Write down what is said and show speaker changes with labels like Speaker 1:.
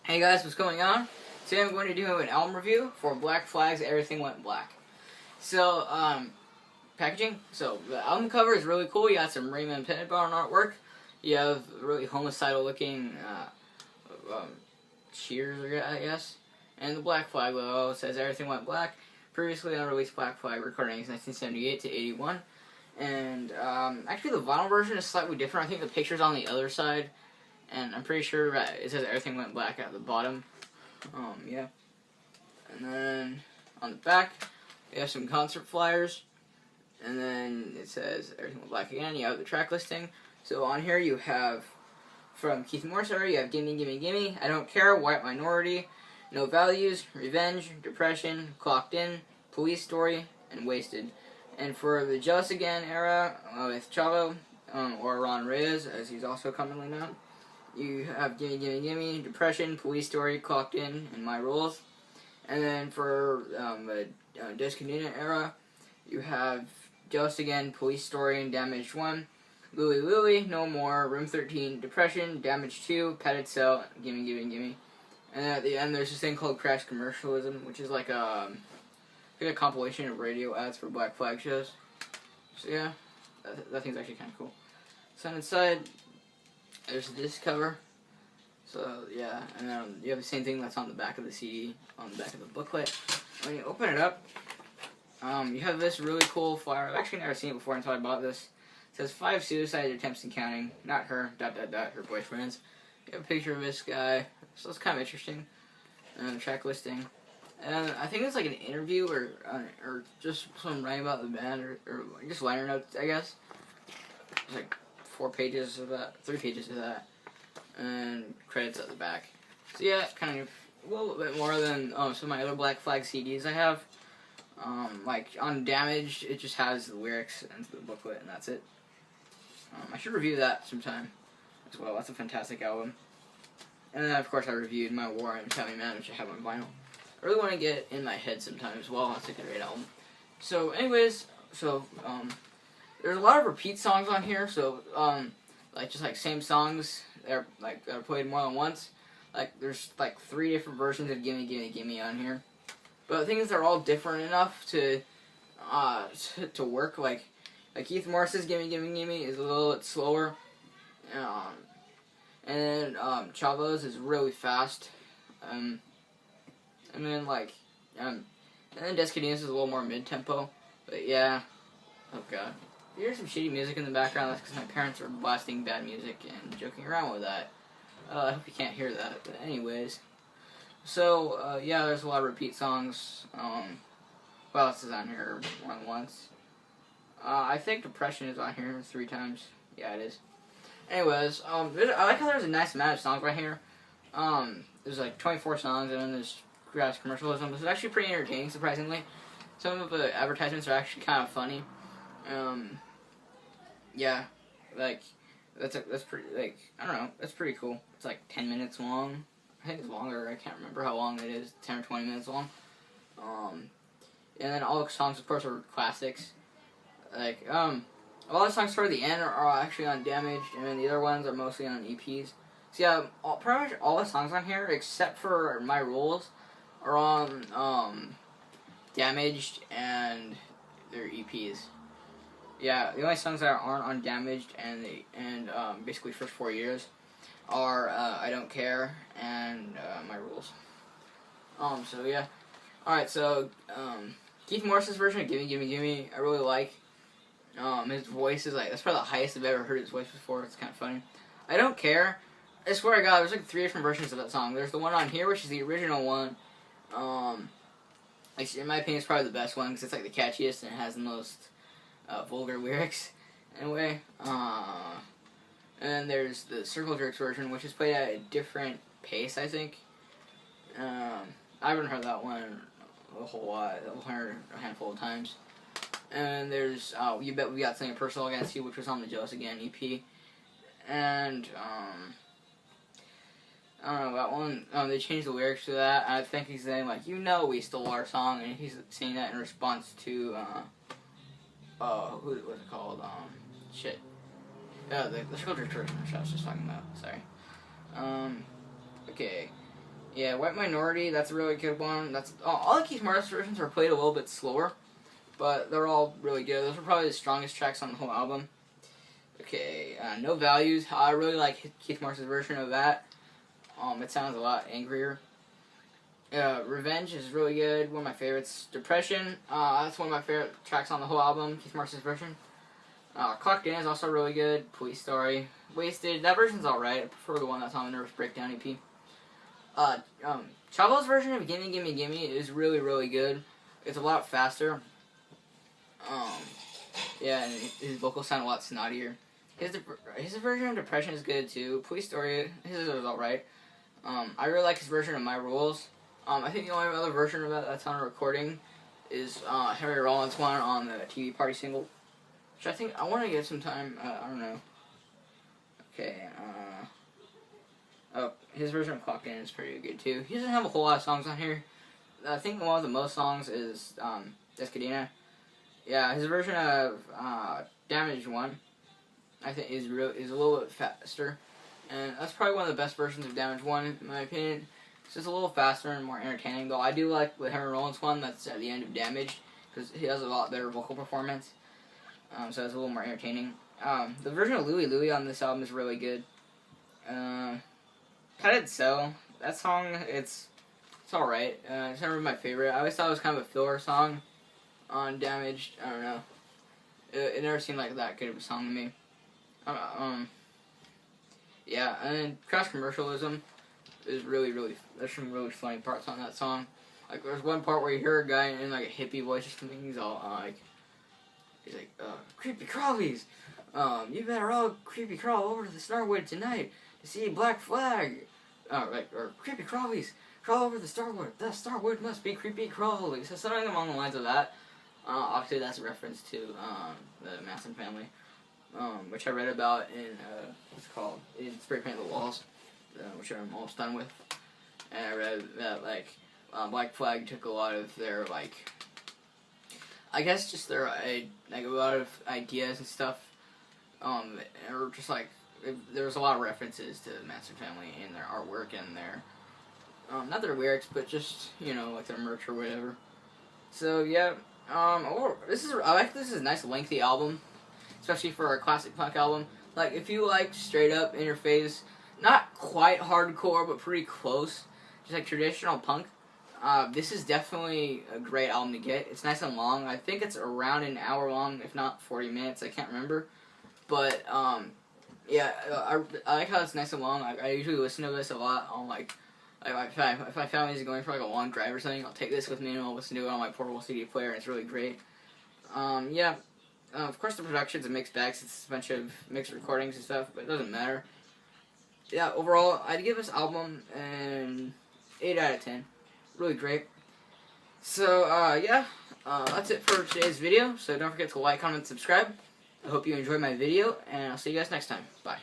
Speaker 1: Hey guys, what's going on? Today I'm going to do an album review for Black Flag's Everything Went Black. So, packaging. So, the album cover is really cool. You got some Raymond Pettibone artwork. You have really homicidal looking cheers, I guess. And the Black Flag logo says Everything Went Black. Previously unreleased Black Flag recordings 1978 to 81. And actually the vinyl version is slightly different. I think the picture's on the other side. And I'm pretty sure it says Everything Went Black at the bottom. Yeah. And then on the back, you have some concert flyers. And then it says Everything Went Black again. You have the track listing. So on here you have, from Keith Morris era, you have Gimme, Gimme, Gimme, I Don't Care, White Minority, No Values, Revenge, Depression, Clocked In, Police Story, and Wasted. And for the Just Again era, with Chavo, or Ron Reyes, as he's also commonly known, you have Gimme, Gimme, Gimme, Depression, Police Story, Clocked In, and My Rules. And then for the Discontinued era, you have Just Again, Police Story, and Damaged 1, Louie Louie, No More, Room 13, Depression, Damaged 2, Padded Cell, Gimme, Gimme, Gimme. And at the end, there's this thing called Crash Commercialism, which is like a compilation of radio ads for Black Flag shows. So yeah, that thing's actually kind of cool. So inside, there's this cover. So yeah, and then you have the same thing that's on the back of the CD, on the back of the booklet. When you open it up, you have this really cool flyer. I've actually never seen it before until I bought this. It says 5 suicide attempts and counting. Not her, ... her boyfriends. You have a picture of this guy. So it's kind of interesting. And a track listing. And I think it's like an interview or just some writing about the band or just liner notes, I guess. It's like 4 pages of that, 3 pages of that, and credits at the back. So yeah, kind of a little bit more than some of my other Black Flag CDs I have. Like on Damaged, it just has the lyrics and the booklet, and that's it. I should review that sometime as well. That's a fantastic album. And then of course I reviewed My War and Tell Me Man, which I have on vinyl. I really want to get in my head sometimes. Well, that's a great album. So, anyways, there's a lot of repeat songs on here. So, just same songs that are played more than once. Like, there's 3 different versions of Gimme, Gimme, Gimme on here. But the thing is, they're all different enough to work. Like Keith Morris's Gimme, Gimme, Gimme is a little bit slower. And then Chavo's is really fast. And then Descadine's is a little more mid-tempo. But yeah, oh god. If you hear some shitty music in the background, that's because my parents are blasting bad music and joking around with that. I hope you can't hear that, but anyways. So, yeah, there's a lot of repeat songs. What else is on here more than once? I think Depression is on here 3 times. Yeah, it is. Anyways, I like how there's a nice amount of songs right here. There's 24 songs, and then there's Crash Commercialism. This is actually pretty entertaining, surprisingly. Some of the advertisements are actually kind of funny. Yeah, that's pretty, I don't know, that's pretty cool. It's 10 minutes long. I think it's longer, I can't remember how long it is, 10 or 20 minutes long. And then all the songs, of course, are classics. All the songs toward the end are actually on Damaged, and then the other ones are mostly on EPs. So yeah, pretty much all the songs on here, except for My Rules, are on Damaged and their EPs. Yeah, the only songs that aren't on Damaged and basically first 4 years are I Don't Care and My Rules. So yeah. Alright, so Keith Morris's version of Gimme, Gimme, Gimme, I really like. His voice is that's probably the highest I've ever heard his voice before. It's kind of funny. I Don't Care. I swear to God, there's 3 different versions of that song. There's the one on here, which is the original one. In my opinion, it's probably the best one because it's the catchiest and it has the most vulgar lyrics. Anyway, and then there's the Circle Jerks version, which is played at a different pace, I think. I haven't heard that one a whole lot. I've heard a handful of times. And there's You Bet We Got Something Personal Against You, which was on the Just Again EP. And I don't know, that one, they changed the lyrics to that. I think he's saying, you know we stole our song, and he's saying that in response to, who was it called? The Circle Jerk version, which I was just talking about, sorry. Okay. Yeah, White Minority, that's a really good one. That's all the Keith Morris versions are played a little bit slower, but they're all really good. Those are probably the strongest tracks on the whole album. Okay, No Values. I really like Keith Morris' version of that. It sounds a lot angrier. Revenge is really good. One of my favorites. Depression. That's one of my favorite tracks on the whole album. Keith Morris' version. Clocked In is also really good. Police Story. Wasted. That version's alright. I prefer the one that's on the Nervous Breakdown EP. Chavo's version of Gimme Gimme Gimme is really, really good. It's a lot faster. Yeah, and his vocals sound a lot snottier. His version of Depression is good too. Police Story, his is alright. I really like his version of My Rules. I think the only other version of that that's on a recording is Henry Rollins' one on the TV Party single. Which I think I want to get some time. I don't know. Okay. Oh, his version of Clocked In is pretty good too. He doesn't have a whole lot of songs on here. I think one of the most songs is Descadena. Yeah, his version of Damaged One, I think is a little bit faster, and that's probably one of the best versions of Damaged One in my opinion. It's just a little faster and more entertaining. Though I do like the Henry Rollins one that's at the end of Damaged because he has a lot better vocal performance. So it's a little more entertaining. The version of Louie Louie on this album is really good. Cut It So, that song, it's alright. It's never my favorite. I always thought it was kind of a filler song on Damaged. I don't know. It never seemed like that good of a song to me. Yeah, and then Crash Commercialism is really, there's some really funny parts on that song. Like, there's one part where you hear a guy in, like, a hippie voice or something, he's all, he's like, creepy crawlies, you better all creepy crawl over to the Starwood tonight to see Black Flag, or creepy crawlies, crawl over the Starwood must be creepy crawlies, so something along the lines of that. Obviously that's a reference to, the Manson family, which I read about in, what's it called, in Spray Paint the Walls, which I'm almost done with, and I read that, like, Black Flag took a lot of their, like, I guess just their, like, a lot of ideas and stuff, or just, like, there was a lot of references to the Manson family in their artwork and their, not their lyrics, but just, you know, like, their merch or whatever. So, yeah, this is a nice lengthy album, especially for a classic punk album. Like, if you like straight up, in your face, not quite hardcore, but pretty close, just like traditional punk, this is definitely a great album to get. It's nice and long. I think it's around an hour long, if not 40 minutes. I can't remember. But, yeah, I like how it's nice and long. I usually listen to this a lot on, like if my family's going for, like, a long drive or something, I'll take this with me and I'll listen to it on my portable CD player, and it's really great. Yeah. Of course, the production's a mixed bag. It's a bunch of mixed recordings and stuff, but it doesn't matter. Yeah, overall, I'd give this album an 8 out of 10. Really great. So, yeah, that's it for today's video. So don't forget to like, comment, and subscribe. I hope you enjoyed my video, and I'll see you guys next time. Bye.